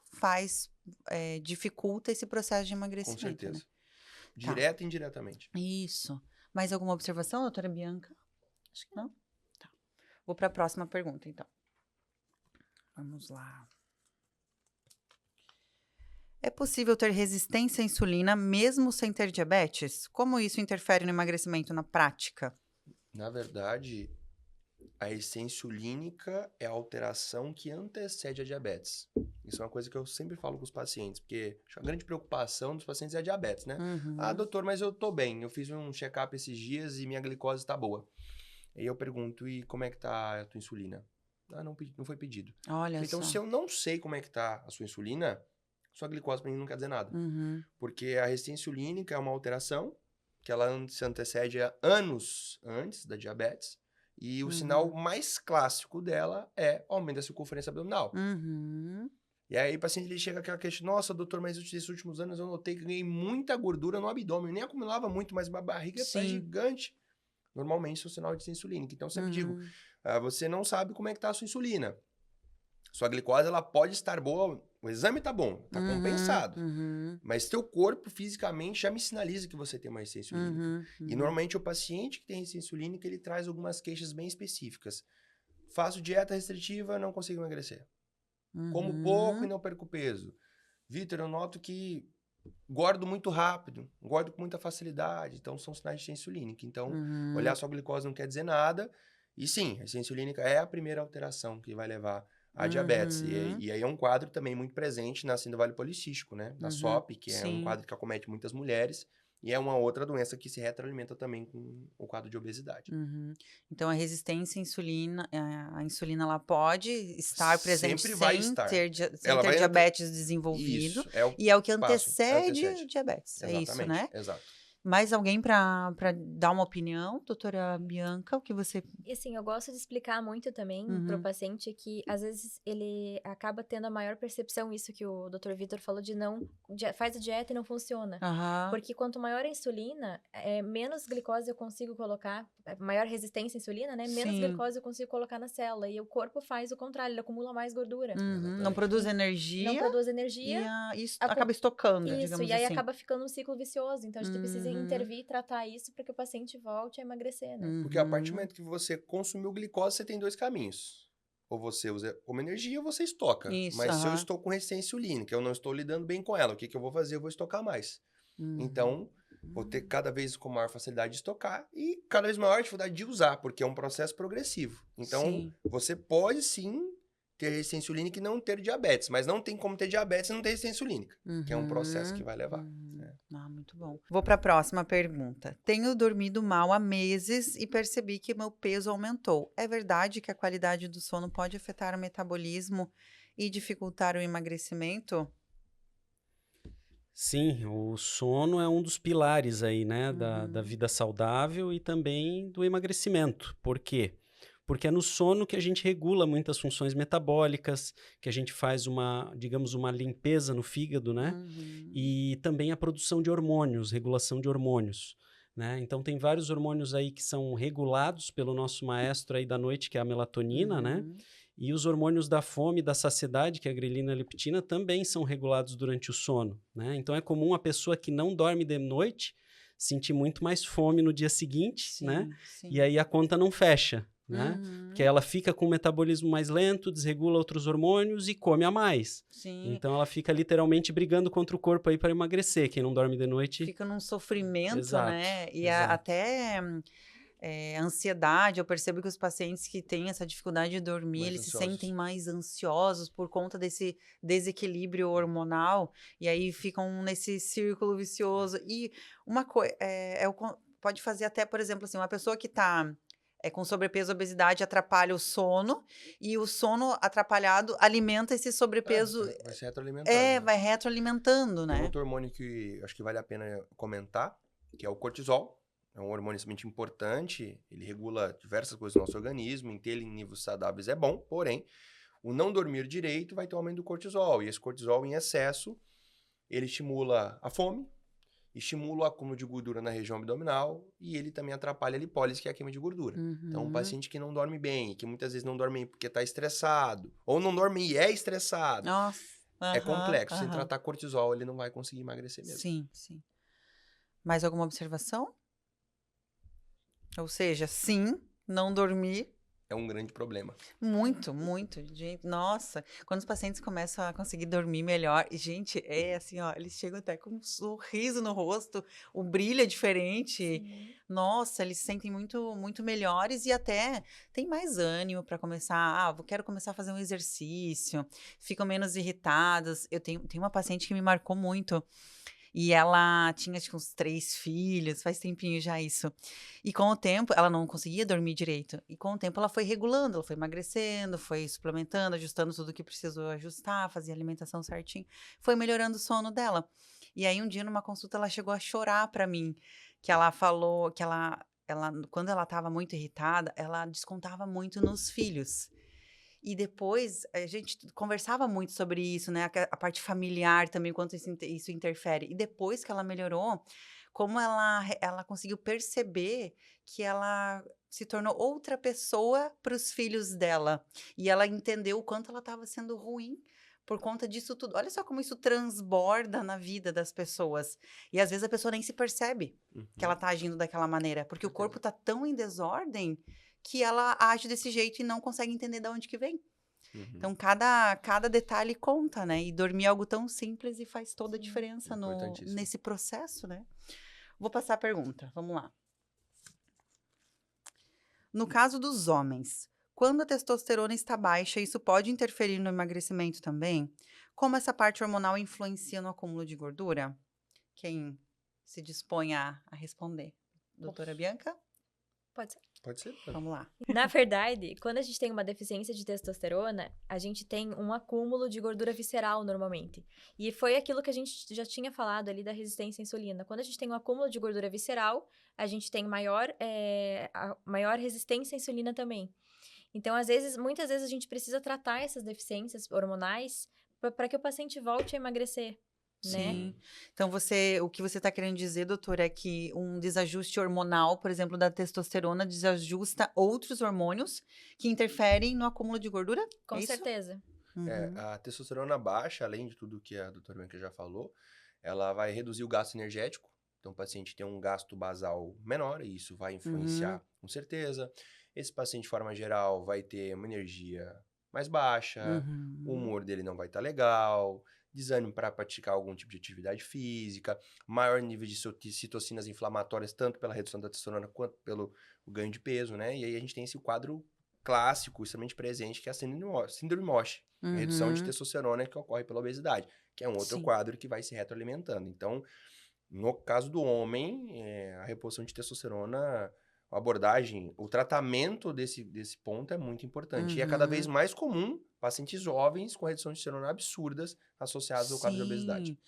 dificulta esse processo de Com emagrecimento, certeza. né? Direta e indiretamente. Isso. Mais alguma observação, doutora Bianca? Acho que não. Tá. Vou para a próxima pergunta, então. Vamos lá. É possível ter resistência à insulina mesmo sem ter diabetes? Como isso interfere no emagrecimento na prática? Na verdade, a resistência insulínica é a alteração que antecede a diabetes. Isso é uma coisa que eu sempre falo com os pacientes, porque acho que a grande preocupação dos pacientes é a diabetes, né? Ah, doutor, mas eu tô bem. Eu fiz um check-up esses dias e minha glicose tá boa. Aí eu pergunto, e como é que tá a tua insulina? Ah, não foi pedido. Olha Então, só. se eu não sei como é que tá a sua insulina, sua glicose para mim não quer dizer nada. Porque a resistência insulínica é uma alteração que ela se antecede a anos antes da diabetes. E o sinal mais clássico dela é o aumento da circunferência abdominal. E aí o paciente ele chega com aquela queixa, nossa, doutor, mas nesses últimos anos eu notei que ganhei muita gordura no abdômen. Eu nem acumulava muito, mas minha barriga tá gigante. Normalmente isso é um sinal de resistência insulínica. Então eu sempre digo, você não sabe como é que tá a sua insulina. Sua glicose, ela pode estar boa, o exame tá bom, tá compensado. Mas teu corpo, fisicamente, já me sinaliza que você tem uma resistência insulínica. E, normalmente, o paciente que tem resistência insulínica, ele traz algumas queixas bem específicas. Faço dieta restritiva, não consigo emagrecer. Como pouco e não perco peso. Vitor, eu noto que engordo muito rápido, engordo com muita facilidade. Então, são sinais de resistência insulínica. Então, olhar sua glicose não quer dizer nada. E, sim, a resistência insulínica é a primeira alteração que vai levar a diabetes. E aí é um quadro também muito presente na síndrome do Vale Policístico, né? Na SOP, que é um quadro que acomete muitas mulheres. E é uma outra doença que se retroalimenta também com o quadro de obesidade. Então, a resistência à insulina, a insulina ela pode estar presente Sempre vai sem estar. ter Ela vai diabetes desenvolvido. Isso, é o E é o que passo, antecede antecede. o diabetes. É isso, né? Exato. Mais alguém para dar uma opinião, doutora Bianca? O que você... E assim, eu gosto de explicar muito também pro paciente que, às vezes, ele acaba tendo a maior percepção, isso que o Dr. Vitor falou, faz a dieta e não funciona. Porque quanto maior a insulina, menos glicose eu consigo colocar, maior resistência à insulina, né? Menos glicose eu consigo colocar na célula. E o corpo faz o contrário, ele acumula mais gordura. Não produz energia. Não produz energia. E acaba estocando, isso, digamos e aí assim. acaba ficando um ciclo vicioso. Então, a gente precisa intervir e tratar isso para que o paciente volte a emagrecer, né? Porque a partir do momento que você consumiu glicose, você tem dois caminhos. Ou você usa como energia ou você estoca. Isso, Mas se eu estou com resistência insulínica, eu não estou lidando bem com ela, o que eu vou fazer? Eu vou estocar mais. Então, vou ter cada vez com maior facilidade de estocar e cada vez maior dificuldade de usar, porque é um processo progressivo. Então, você pode sim ter resistência insulínica e não ter diabetes, mas não tem como ter diabetes e não ter resistência insulínica, que é um processo que vai levar. Muito bom. Vou para a próxima pergunta. Tenho dormido mal há meses e percebi que meu peso aumentou. É verdade que a qualidade do sono pode afetar o metabolismo e dificultar o emagrecimento? Sim, o sono é um dos pilares aí, né, da vida saudável e também do emagrecimento. Por quê? Porque é no sono que a gente regula muitas funções metabólicas, que a gente faz digamos, uma limpeza no fígado, né? E também a produção de hormônios, regulação de hormônios, né? Então, tem vários hormônios aí que são regulados pelo nosso maestro aí da noite, que é a melatonina, né? E os hormônios da fome e da saciedade, que é a grelina e a leptina, também são regulados durante o sono, né? Então, é comum a pessoa que não dorme de noite sentir muito mais fome no dia seguinte, né? E aí a conta não fecha, né? Porque ela fica com o metabolismo mais lento, desregula outros hormônios e come a mais. Então ela fica literalmente brigando contra o corpo aí para emagrecer. Quem não dorme de noite... Fica num sofrimento, Exato, né? E exato. até ansiedade. Eu percebo que os pacientes que têm essa dificuldade de dormir, Mais eles se ansiosos. sentem mais ansiosos por conta desse desequilíbrio hormonal, e aí ficam nesse círculo vicioso. E uma coisa, pode fazer até, por exemplo, assim, uma pessoa que está com sobrepeso, obesidade, atrapalha o sono, e o sono atrapalhado alimenta esse sobrepeso, Vai se retroalimentando, né? vai retroalimentando, Tem né? outro hormônio que acho que vale a pena comentar, que é o cortisol. É um hormônio extremamente importante, ele regula diversas coisas do nosso organismo, em ter ele em níveis saudáveis é bom, porém, o não dormir direito vai ter um aumento do cortisol, e esse cortisol em excesso, ele estimula a fome, estimula o acúmulo de gordura na região abdominal, e ele também atrapalha a lipólise, que é a queima de gordura. Então, um Uhum. paciente que não dorme bem, que muitas vezes não dorme porque está estressado, ou não dorme e é estressado, Nossa. é Aham, complexo. Sem aham. tratar cortisol, ele não vai conseguir emagrecer mesmo. Sim, sim. Mais alguma observação? Ou seja, sim, não dormir. É um grande problema. Muito, muito. Gente, nossa, quando os pacientes começam a conseguir dormir melhor, e, gente, é assim, ó, eles chegam até com um sorriso no rosto, o brilho é diferente. Sim. Nossa, eles se sentem muito, muito melhores e até tem mais ânimo para começar. Quero começar a fazer um exercício, ficam menos irritadas. Eu tenho uma paciente que me marcou muito. E ela tinha, acho que uns 3 filhos, faz tempinho já isso. E com o tempo, ela não conseguia dormir direito. E com o tempo ela foi regulando, ela foi emagrecendo, foi suplementando, ajustando tudo que precisou ajustar, fazia alimentação certinho. Foi melhorando o sono dela. E aí um dia numa consulta ela chegou a chorar pra mim, que ela falou que quando ela estava muito irritada, ela descontava muito nos filhos. E depois a gente conversava muito sobre isso, né? A parte familiar também, quanto isso interfere. E depois que ela melhorou, como ela conseguiu perceber que ela se tornou outra pessoa para os filhos dela. E ela entendeu o quanto ela estava sendo ruim por conta disso tudo. Olha só como isso transborda na vida das pessoas. E às vezes a pessoa nem se percebe que ela está agindo daquela maneira, porque o corpo está tão em desordem que ela age desse jeito e não consegue entender de onde que vem. Então, cada detalhe conta, né? E dormir é algo tão simples e faz toda a Sim. diferença Importantíssimo. nesse processo, né? Vou passar a pergunta, vamos lá. No caso dos homens, quando a testosterona está baixa, isso pode interferir no emagrecimento também? Como essa parte hormonal influencia no acúmulo de gordura? Quem se dispõe a responder? Doutora Bianca? Pode ser. Pode ser. Vamos lá. Na verdade, quando a gente tem uma deficiência de testosterona, a gente tem um acúmulo de gordura visceral normalmente. E foi aquilo que a gente já tinha falado ali da resistência à insulina. Quando a gente tem um acúmulo de gordura visceral, a gente tem maior resistência à insulina também. Então, muitas vezes a gente precisa tratar essas deficiências hormonais para que o paciente volte a emagrecer. Né? Sim. Então, o que você está querendo dizer, doutor, é que um desajuste hormonal, por exemplo, da testosterona, desajusta outros hormônios que interferem no acúmulo de gordura? Com É isso? certeza. Uhum. A testosterona baixa, além de tudo que a doutora Bianca já falou, ela vai reduzir o gasto energético. Então, o paciente tem um gasto basal menor, e isso vai influenciar, com certeza. Esse paciente, de forma geral, vai ter uma energia mais baixa, o humor dele não vai estar legal, desânimo para praticar algum tipo de atividade física, maior nível de citocinas inflamatórias, tanto pela redução da testosterona quanto pelo ganho de peso, né? E aí a gente tem esse quadro clássico, extremamente presente, que é a síndrome MOSH, a redução de testosterona que ocorre pela obesidade, que é um outro Sim. quadro que vai se retroalimentando. Então, no caso do homem, a reposição de testosterona, a abordagem, o tratamento desse ponto é muito importante. E é cada vez mais comum pacientes jovens com redução de testosterona absurdas associadas ao quadro de obesidade. Sim.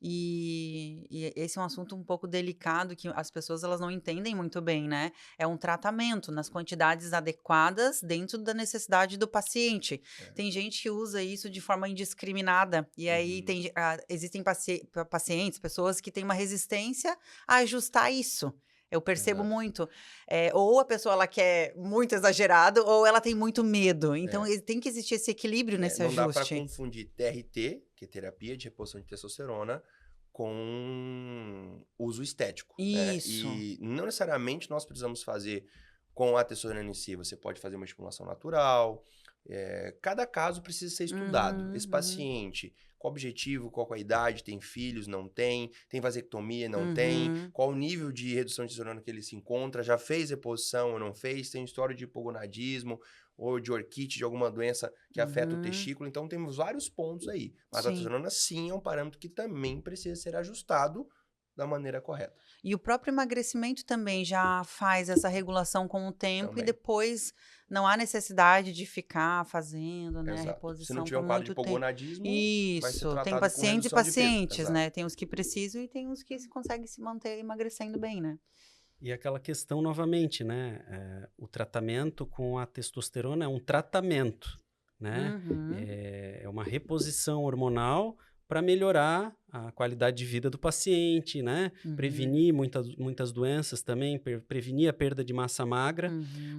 E esse é um assunto um pouco delicado que as pessoas elas não entendem muito bem, né? É um tratamento nas quantidades adequadas dentro da necessidade do paciente. Tem gente que usa isso de forma indiscriminada e aí existem pacientes, pessoas que têm uma resistência a ajustar isso. Eu percebo Exato. muito. Ou a pessoa ela quer muito exagerado ou ela tem muito medo. Então tem que existir esse equilíbrio nesse Não dá para ajuste. confundir TRT, que é terapia de reposição de testosterona, com uso estético. Né? Isso. E não necessariamente nós precisamos fazer com a testosterona em si. Você pode fazer uma estimulação natural, Cada caso precisa ser estudado. Esse Uhum. paciente, qual o objetivo, qual a idade, tem filhos, não tem vasectomia, não tem, Uhum. qual o nível de redução de testosterona que ele se encontra, já fez reposição ou não fez, tem história de hipogonadismo ou de orquite, de alguma doença que afeta o Uhum. testículo, então temos vários pontos aí. Mas a Sim. testosterona sim é um parâmetro que também precisa ser ajustado da maneira correta. E o próprio emagrecimento também já faz essa regulação com o tempo e Também. depois não há necessidade de ficar fazendo, né, a Exato. Se não reposição tiver por um quadro de muito tempo. hipogonadismo, vai ser Isso, tem tratado com pacientes e redução de peso. pacientes, Exato. né? Tem os que precisam e tem os que conseguem se manter emagrecendo bem, né? E aquela questão novamente, né? O tratamento com a testosterona é um tratamento, né? Uhum. É uma reposição hormonal para melhorar a qualidade de vida do paciente, né? Uhum. Prevenir muitas doenças também, prevenir a perda de massa magra,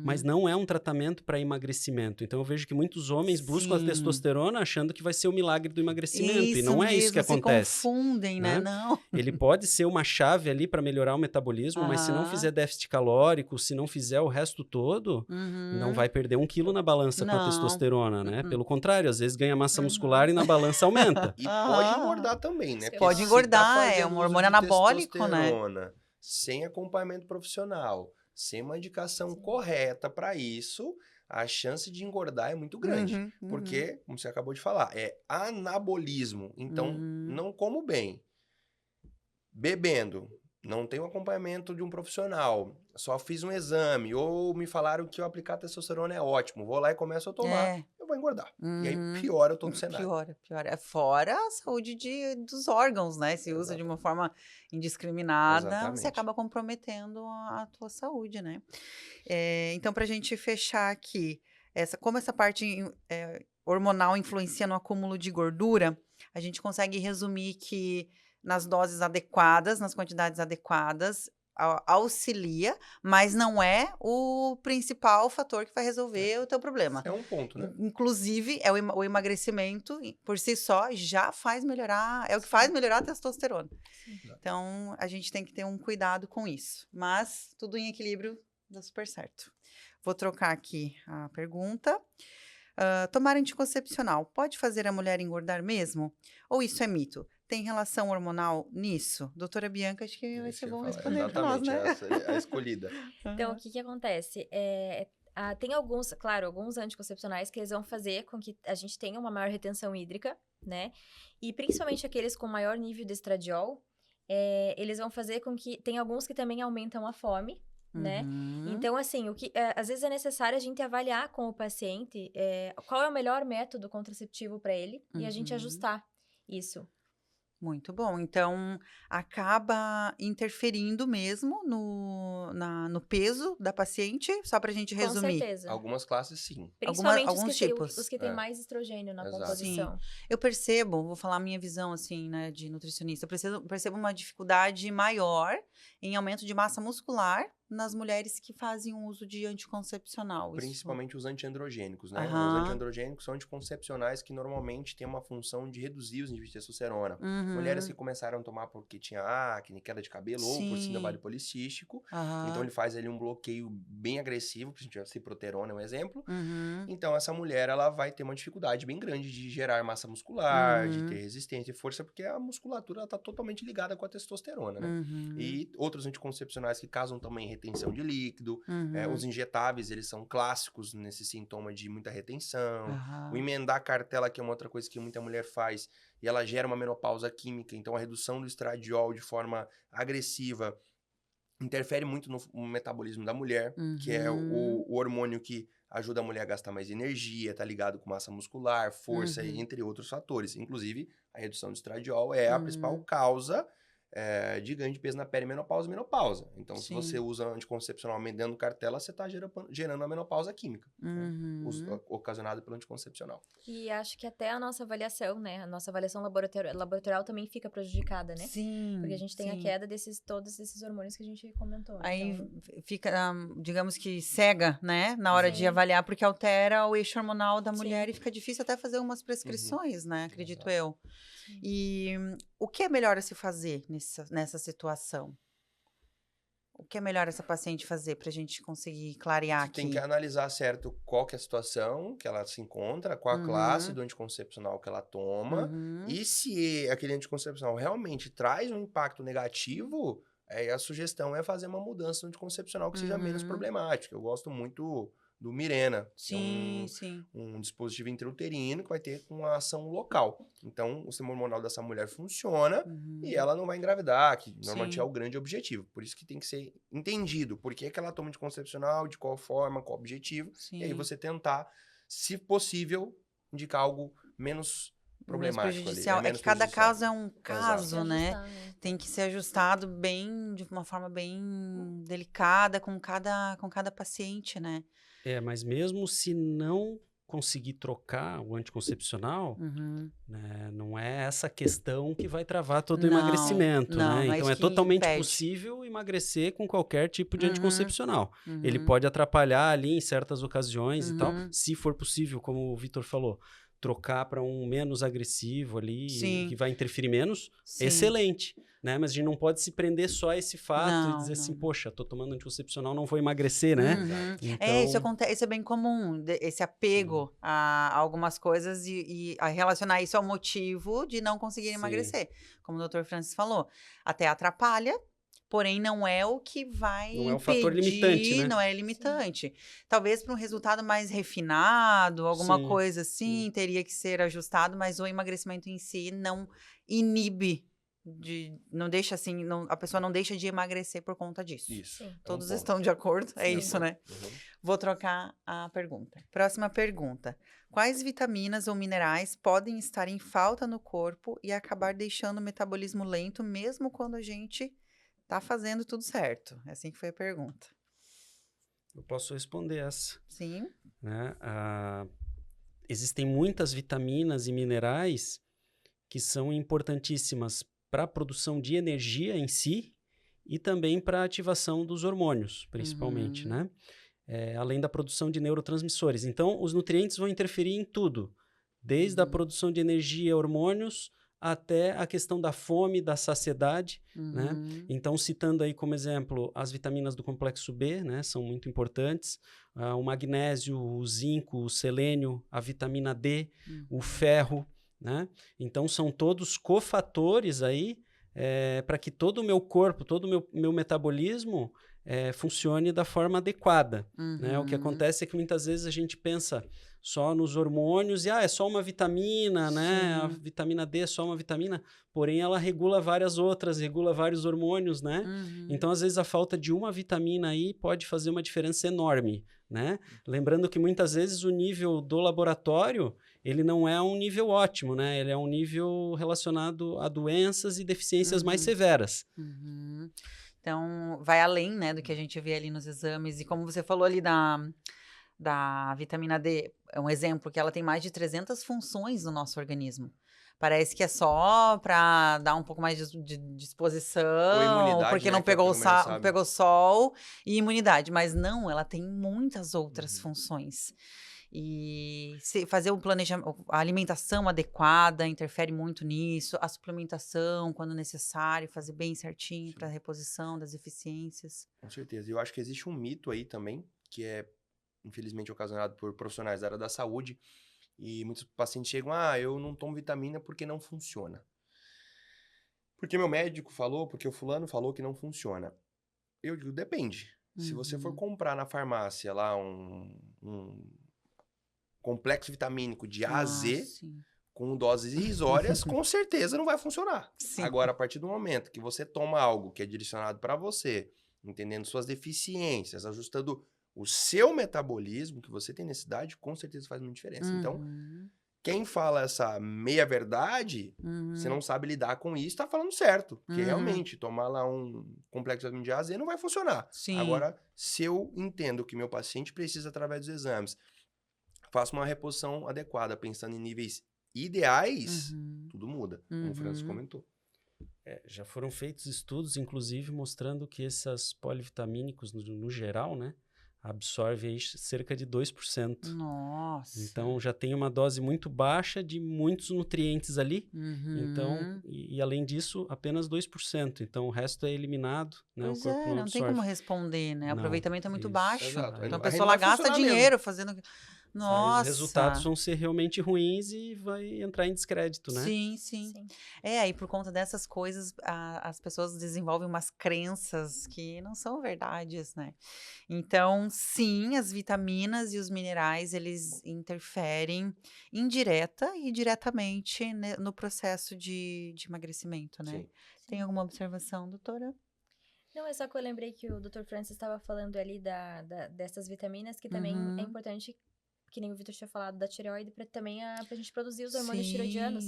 mas Uhum. não é um tratamento para emagrecimento. Então eu vejo que muitos homens buscam a Sim. testosterona achando que vai ser o milagre do emagrecimento, e Isso não é isso que mesmo, se acontece. confundem, né? Né? Não. Ele pode ser uma chave ali para melhorar o metabolismo, mas se não Aham. fizer déficit calórico, se não fizer o resto todo, não Uhum. vai perder 1 quilo na balança com a Não. testosterona, né? Uh-uh. Pelo contrário, às vezes ganha massa Uhum. muscular e na balança aumenta. E pode Aham. engordar também, né? Isso que eu Porque ia Pode falar. se engordar, tá é fazendo um uso hormônio de anabólico, né? testosterona, sem acompanhamento profissional, sem uma indicação correta para isso, a chance de engordar é muito grande. Uhum, uhum. Porque, como você acabou de falar, é anabolismo. Então, Uhum. não como bem. Bebendo, não tenho acompanhamento de um profissional, só fiz um exame, ou me falaram que eu aplicar testosterona é ótimo, vou lá e começo a tomar, É. eu vou engordar. E aí Uhum. piora todo o cenário. Piora, piora. Fora a saúde dos órgãos, né? Se usa de uma forma indiscriminada, você Exatamente. acaba comprometendo a tua saúde, né? Então, para a gente fechar aqui, como essa parte hormonal influencia no acúmulo de gordura, a gente consegue resumir que nas doses adequadas, nas quantidades adequadas, auxilia, mas não é o principal fator que vai resolver o teu problema. É um ponto, né? Inclusive, o emagrecimento, por si só, já faz melhorar, é o que faz melhorar a testosterona. Sim. Então, a gente tem que ter um cuidado com isso. Mas, tudo em equilíbrio dá super certo. Vou trocar aqui a pergunta. Tomar anticoncepcional pode fazer a mulher engordar mesmo? Ou isso é mito? Tem relação hormonal nisso? Doutora Bianca, acho que vai Isso ser que eu bom ia falar. responder para nós, Exatamente, né? essa é a escolhida. Então, o que acontece? Tem alguns anticoncepcionais que eles vão fazer com que a gente tenha uma maior retenção hídrica, né? E principalmente aqueles com maior nível de estradiol, eles vão fazer com que... Tem alguns que também aumentam a fome, né? Uhum. Então, assim, às vezes é necessário a gente avaliar com o paciente qual é o melhor método contraceptivo para ele e a gente Uhum. ajustar isso. Muito bom. Então, acaba interferindo mesmo no peso da paciente, só para a gente Com resumir. certeza. Algumas classes, sim. Principalmente alguns tipos. os que têm É. mais estrogênio na Exato. composição. Eu percebo, vou falar a minha visão, assim, né, de nutricionista, eu percebo uma dificuldade maior em aumento de massa muscular nas mulheres que fazem o uso de anticoncepcional. Principalmente os antiandrogênicos, né? Os Aham. antiandrogênicos são anticoncepcionais que normalmente têm uma função de reduzir os níveis de testosterona. Uhum. Mulheres que começaram a tomar porque tinha acne, queda de cabelo ou por síndrome Sim. policístico. Aham. Então ele faz ali um bloqueio bem agressivo, por exemplo, a ciproterona é um exemplo. Uhum. Então essa mulher ela vai ter uma dificuldade bem grande de gerar massa muscular, de Uhum. ter resistência e força, porque a musculatura está totalmente ligada com a testosterona, né? Uhum. E outros anticoncepcionais que causam também retenção de líquido. Uhum. Os injetáveis, eles são clássicos nesse sintoma de muita retenção. Aham. O emendar cartela, que é uma outra coisa que muita mulher faz, e ela gera uma menopausa química, então a redução do estradiol de forma agressiva interfere muito no metabolismo da mulher, que é Uhum. o hormônio que ajuda a mulher a gastar mais energia, tá ligado com massa muscular, força, Uhum. entre outros fatores. Inclusive, a redução do estradiol é a principal Uhum. causa de ganho de peso na perimenopausa e menopausa. Então, se Sim. você usa anticoncepcional dando cartela, você está gerando a menopausa química, Uhum. ocasionada pelo anticoncepcional. E acho que até a nossa avaliação, né? A nossa avaliação laboratorial também fica prejudicada, né? Sim. Porque a gente tem a sim. queda todos esses hormônios que a gente comentou. Aí Então, fica, digamos que cega, né? Na hora de Sim. avaliar, porque altera o eixo hormonal da Sim. mulher e fica difícil até fazer umas prescrições, né? Acredito Exato. eu. sim. E o que é melhor a se fazer nessa situação? O que é melhor essa paciente fazer pra gente conseguir clarear Você aqui? tem que analisar certo qual que é a situação que ela se encontra, qual a classe do anticoncepcional que ela toma, e se aquele anticoncepcional realmente traz um impacto negativo, aí a sugestão é fazer uma mudança no anticoncepcional que seja menos problemática. Eu gosto muito do Mirena, que é Sim, sim. um dispositivo intrauterino que vai ter uma ação local. Então, o sistema hormonal dessa mulher funciona e ela não vai engravidar, que normalmente Sim. é o grande objetivo. Por isso que tem que ser entendido por que ela toma anticoncepcional, de qual forma, qual objetivo, e aí Sim. você tentar, se possível, indicar algo menos Menos problemático ali. prejudicial. É menos que cada prejudicial. caso é um Se caso, né? ajustar, né? Tem que ser ajustado bem, de uma forma bem delicada com cada paciente, né? Mas mesmo se não conseguir trocar o anticoncepcional, né, não é essa questão que vai travar todo o Não, emagrecimento, não, né? não é Então isso é que totalmente impede. possível emagrecer com qualquer tipo de anticoncepcional. Ele Uhum. pode atrapalhar ali em certas ocasiões e tal, Uhum. se for possível, como o Vitor falou, trocar para um menos agressivo ali, Sim. que vai interferir menos, Sim. excelente, né? Mas a gente não pode se prender só a esse fato e Não, dizer assim, não. poxa, tô tomando anticoncepcional, não vou emagrecer, né? É, isso Então, acontece, isso é bem comum, esse apego a algumas coisas e a relacionar isso ao motivo de não conseguir sim. emagrecer. Como o Dr. Francis falou, até atrapalha, porém não é o que vai Não é o fator limitante, impedir, né? não é limitante. Talvez para um resultado mais refinado, alguma Sim, coisa assim, teria que ser ajustado, mas o emagrecimento em si não inibe, não deixa assim, a pessoa não deixa de emagrecer por conta disso. Isso. Sim. é um Todos ponto. estão de acordo? É Sim, isso, né? Uhum. Vou trocar a pergunta. Próxima pergunta. Quais vitaminas ou minerais podem estar em falta no corpo e acabar deixando o metabolismo lento, mesmo quando a gente tá fazendo tudo certo? É assim que foi a pergunta. eu posso responder essa, Sim. né? Existem muitas vitaminas e minerais que são importantíssimas para a produção de energia em si e também para a ativação dos hormônios, principalmente, né? Além da produção de neurotransmissores. Então, os nutrientes vão interferir em tudo, desde a produção de energia, hormônios, até a questão da fome, da saciedade, né? Então, citando aí como exemplo as vitaminas do complexo B, né? São muito importantes. O magnésio, o zinco, o selênio, a vitamina D, o ferro, né? Então, são todos cofatores aí para que todo o meu corpo, todo o meu metabolismo funcione da forma adequada, né? O que acontece é que muitas vezes a gente pensa só nos hormônios e é só uma vitamina, né? A vitamina D é só uma vitamina, porém ela regula várias outras, regula vários hormônios, né? Então, às vezes, a falta de uma vitamina aí pode fazer uma diferença enorme, né? Lembrando que muitas vezes o nível do laboratório, ele não é um nível ótimo, né? Ele é um nível relacionado a doenças e deficiências mais severas. Então, vai além, né, do que a gente vê ali nos exames. E como você falou ali da vitamina D, é um exemplo que ela tem mais de 300 funções no nosso organismo. Parece que é só para dar um pouco mais de disposição, Ou imunidade, porque né, não que é o que pegou, todo mundo sabe. pegou sol e imunidade. Mas não, ela tem muitas outras funções. E fazer o planejamento, a alimentação adequada interfere muito nisso, a suplementação, quando necessário, fazer bem certinho para a reposição das deficiências. Com certeza. E eu acho que existe um mito aí também, que é, infelizmente, ocasionado por profissionais da área da saúde. E muitos pacientes chegam, eu não tomo vitamina porque não funciona. Porque meu médico falou, porque o fulano falou que não funciona. Eu digo, depende. Se você for comprar na farmácia lá um complexo vitamínico de A a Z, Sim. com doses irrisórias, com certeza não vai funcionar. Sim. Agora, a partir do momento que você toma algo que é direcionado para você, entendendo suas deficiências, ajustando o seu metabolismo, que você tem necessidade, com certeza faz muita diferença. Então, quem fala essa meia-verdade, você não sabe lidar com isso, tá falando certo. Porque realmente, tomar lá um complexo vitamina de A a Z não vai funcionar. Sim. Agora, se eu entendo que meu paciente precisa, através dos exames, faço uma reposição adequada, pensando em níveis ideais, tudo muda, como o Francis comentou. Já foram feitos estudos, inclusive, mostrando que esses polivitamínicos, no geral, né, absorve aí cerca de 2%. Nossa. Então, já tem uma dose muito baixa de muitos nutrientes ali. Então, e além disso, apenas 2%. Então, o resto é eliminado, né? Pois O corpo não não tem como absorve. responder, né? O Não, aproveitamento é muito isso. baixo. Exato. Então, a Aí pessoa não lá vai gasta funcionar dinheiro fazendo... Aí os resultados Nossa. vão ser realmente ruins e vai entrar em descrédito, né? Sim, sim. Aí por conta dessas coisas, as pessoas desenvolvem umas crenças que não são verdades, né? Então, sim, as vitaminas e os minerais, eles interferem indireta e diretamente, né, no processo de emagrecimento, né? Sim. Tem alguma observação, doutora? Não, é só que eu lembrei que o Dr. Francis estava falando ali dessas vitaminas, que também é importante, que nem o Vitor tinha falado, da tireoide, para também pra gente produzir os hormônios tiroidianos.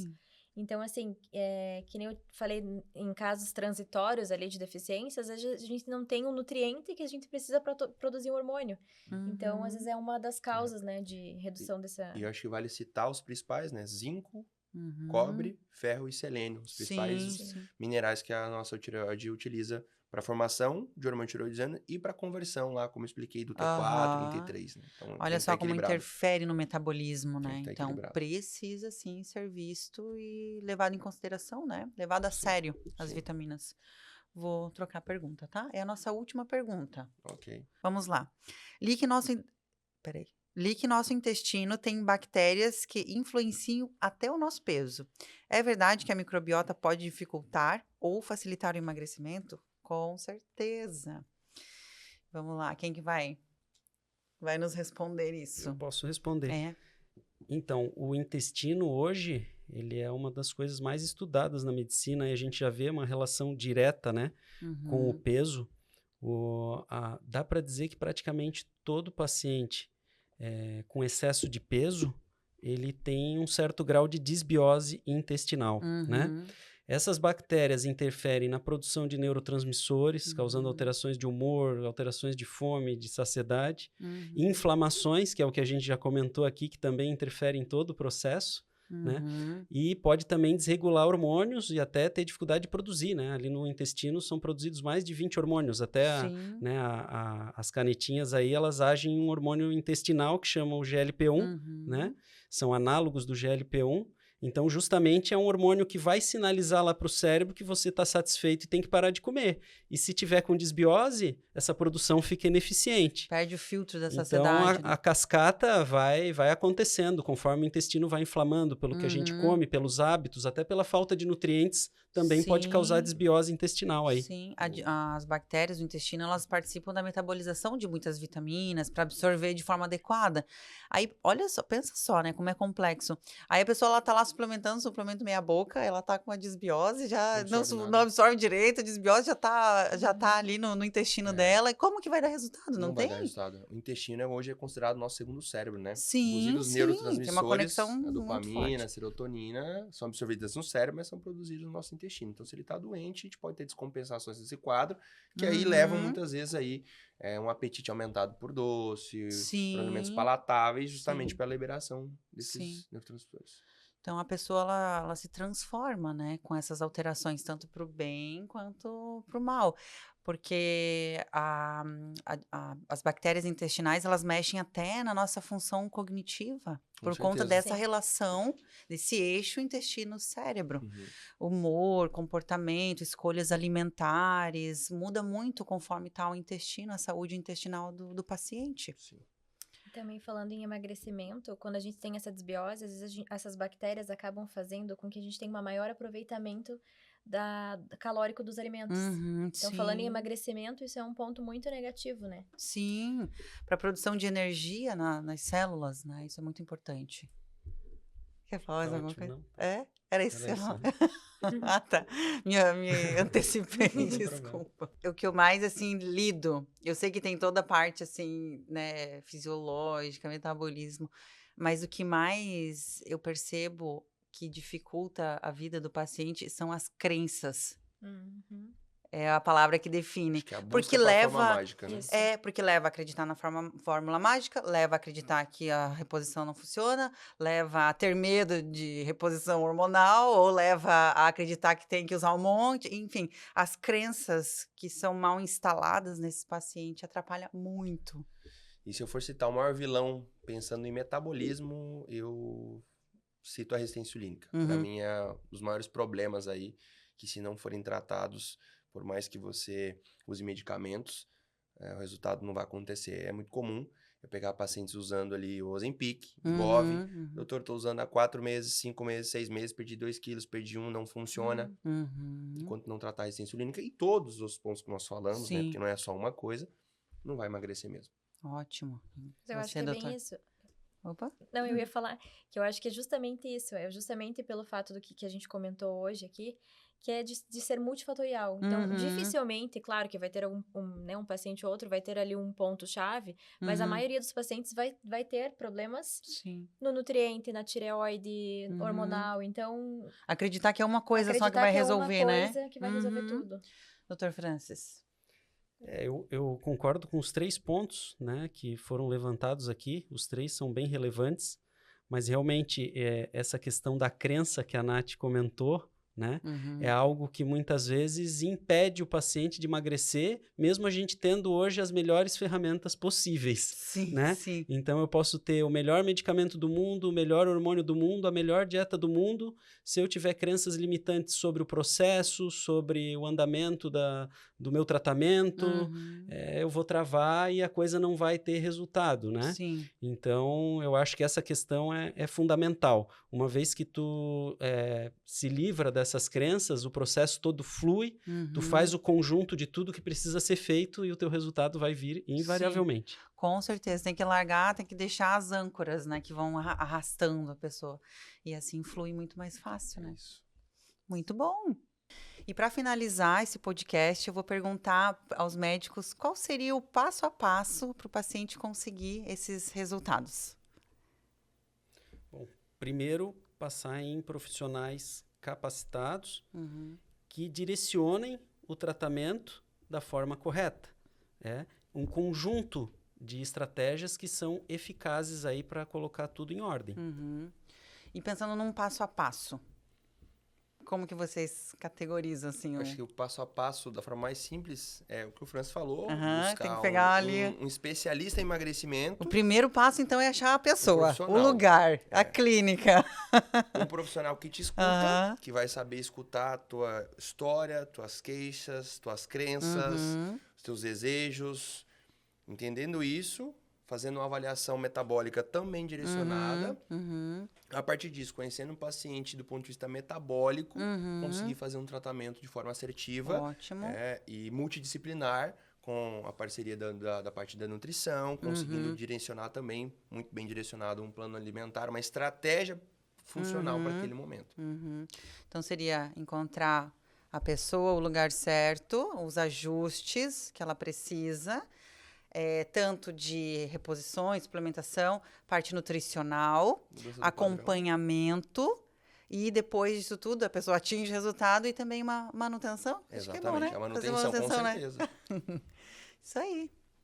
Então, assim, que nem eu falei, em casos transitórios ali de deficiências, a gente não tem um nutriente que a gente precisa para produzir um hormônio. Então, às vezes é uma das causas, né, de redução dessa... E eu acho que vale citar os principais, né? Zinco, cobre, ferro e selênio. Os principais minerais que a nossa tireoide utiliza para formação de hormônio tiroidiano e para conversão lá, como eu expliquei, do T4 e T3, né? Então, olha só como interfere no metabolismo, né? Então, precisa sim ser visto e levado em consideração, né? Levado a sério as vitaminas. Vou trocar a pergunta, tá? É a nossa última pergunta. Ok. Vamos lá. Li que nosso intestino tem bactérias que influenciam até o nosso peso. É verdade que a microbiota pode dificultar ou facilitar o emagrecimento? Com certeza. Vamos lá, quem que vai nos responder isso? Eu posso responder. É. Então, o intestino hoje, ele é uma das coisas mais estudadas na medicina e a gente já vê uma relação direta, né, com o peso. Dá para dizer que praticamente todo paciente com excesso de peso, ele tem um certo grau de disbiose intestinal, né? Essas bactérias interferem na produção de neurotransmissores, causando alterações de humor, alterações de fome, de saciedade, inflamações, que é o que a gente já comentou aqui, que também interferem em todo o processo, né? E pode também desregular hormônios e até ter dificuldade de produzir, né? Ali no intestino são produzidos mais de 20 hormônios, até as canetinhas aí, elas agem em um hormônio intestinal que chama o GLP-1, né? São análogos do GLP-1. Então, justamente, é um hormônio que vai sinalizar lá para o cérebro que você está satisfeito e tem que parar de comer. E se tiver com disbiose, essa produção fica ineficiente. Perde o filtro da então, saciedade. Então, a cascata vai acontecendo conforme o intestino vai inflamando, pelo que a gente come, pelos hábitos, até pela falta de nutrientes, também pode causar desbiose intestinal aí. Sim, as bactérias do intestino, elas participam da metabolização de muitas vitaminas para absorver de forma adequada. Aí, olha só, pensa só, né, como é complexo. Aí a pessoa, ela tá lá suplemento meia boca, ela tá com a desbiose, já não absorve direito, a desbiose já tá ali no intestino dela. E como que vai dar resultado? Não tem? Vai dar resultado. O intestino hoje é considerado nosso segundo cérebro, né? Sim, os neurotransmissores, tem uma conexão a dopamina, a serotonina, são absorvidas no cérebro, mas são produzidas no nosso intestino. Então, se ele tá doente, a gente pode ter descompensações nesse quadro, que aí levam muitas vezes aí um apetite aumentado por doce, por alimentos palatáveis, justamente pela liberação desses neurotransmissores. Então, a pessoa, ela se transforma, né, com essas alterações, tanto para o bem quanto para o mal. Porque as bactérias intestinais, elas mexem até na nossa função cognitiva, por conta dessa relação, desse eixo intestino-cérebro. Humor, comportamento, escolhas alimentares, muda muito conforme está o intestino, a saúde intestinal do paciente. Sim. Também falando em emagrecimento, quando a gente tem essa desbiose, às vezes essas bactérias acabam fazendo com que a gente tenha um maior aproveitamento calórico dos alimentos. Então, falando em emagrecimento, isso é um ponto muito negativo, né? Sim, para a produção de energia nas células, né? Isso é muito importante. Quer falar mais alguma coisa? Não. Era isso que você falou. Ah, tá. Me antecipei, desculpa. O que eu mais, assim, lido, eu sei que tem toda a parte, assim, né, fisiológica, metabolismo, mas o que mais eu percebo que dificulta a vida do paciente são as crenças. É a palavra que define. Acho que é a busca porque pela leva forma mágica, né? Porque leva a acreditar na fórmula mágica, leva a acreditar que a reposição não funciona, leva a ter medo de reposição hormonal, ou leva a acreditar que tem que usar um monte, enfim, as crenças que são mal instaladas nesse paciente atrapalham muito. E se eu for citar o maior vilão pensando em metabolismo, eu cito a resistência insulínica. Para mim é um dos maiores problemas aí, que se não forem tratados, por mais que você use medicamentos, o resultado não vai acontecer. É muito comum eu pegar pacientes usando ali o Ozempic, Wegovy. Doutor, estou usando há 4 meses, 5 meses, 6 meses, perdi 2 quilos, perdi 1, não funciona. Enquanto não tratar a resistência insulínica e todos os pontos que nós falamos, né? Porque não é só uma coisa, não vai emagrecer mesmo. Ótimo. Eu acho que é bem isso. Opa. Não, eu ia falar que eu acho que é justamente isso. É justamente pelo fato do que a gente comentou hoje aqui, que é de ser multifatorial. Então, dificilmente, claro que vai ter um paciente ou outro, vai ter ali um ponto-chave, mas a maioria dos pacientes vai ter problemas no nutriente, na tireoide, hormonal. Então, acreditar que é uma coisa só que vai resolver, né? É uma coisa que vai resolver tudo. Doutor Francis. Eu concordo com os 3 pontos, né, que foram levantados aqui. Os 3 são bem relevantes, mas realmente essa questão da crença que a Nath comentou, né, é algo que muitas vezes impede o paciente de emagrecer, mesmo a gente tendo hoje as melhores ferramentas possíveis, né? Então eu posso ter o melhor medicamento do mundo, o melhor hormônio do mundo, a melhor dieta do mundo, se eu tiver crenças limitantes sobre o processo, sobre o andamento do meu tratamento, eu vou travar e a coisa não vai ter resultado, né? Então eu acho que essa questão é fundamental. Uma vez que tu se livra dessas crenças, o processo todo flui, tu faz o conjunto de tudo que precisa ser feito e o teu resultado vai vir invariavelmente. Com certeza, tem que largar, tem que deixar as âncoras, né, que vão arrastando a pessoa. E assim flui muito mais fácil, né? Isso. Muito bom! E para finalizar esse podcast, eu vou perguntar aos médicos qual seria o passo a passo para o paciente conseguir esses resultados. Bom, primeiro, passar em profissionais capacitados que direcionem o tratamento da forma correta. Um conjunto de estratégias que são eficazes aí para colocar tudo em ordem. E pensando num passo a passo, como que vocês categorizam assim? Acho que o passo a passo, da forma mais simples, é o que o Francis falou. Tem buscar que pegar ali um especialista em emagrecimento. O primeiro passo, então, é achar a pessoa, o lugar, a clínica. Um profissional que te escuta, que vai saber escutar a tua história, tuas queixas, tuas crenças, os teus desejos. Entendendo isso, fazendo uma avaliação metabólica também direcionada. A partir disso, conhecendo o paciente do ponto de vista metabólico, conseguir fazer um tratamento de forma assertiva e multidisciplinar, com a parceria da parte da nutrição, conseguindo direcionar também, muito bem direcionado, um plano alimentar, uma estratégia funcional para aquele momento. Então, seria encontrar a pessoa, o lugar certo, os ajustes que ela precisa, tanto de reposições, suplementação, parte nutricional, acompanhamento, e depois disso tudo a pessoa atinge o resultado e também uma manutenção. Exatamente, Acho que é bom, né? a manutenção, com certeza. Isso aí.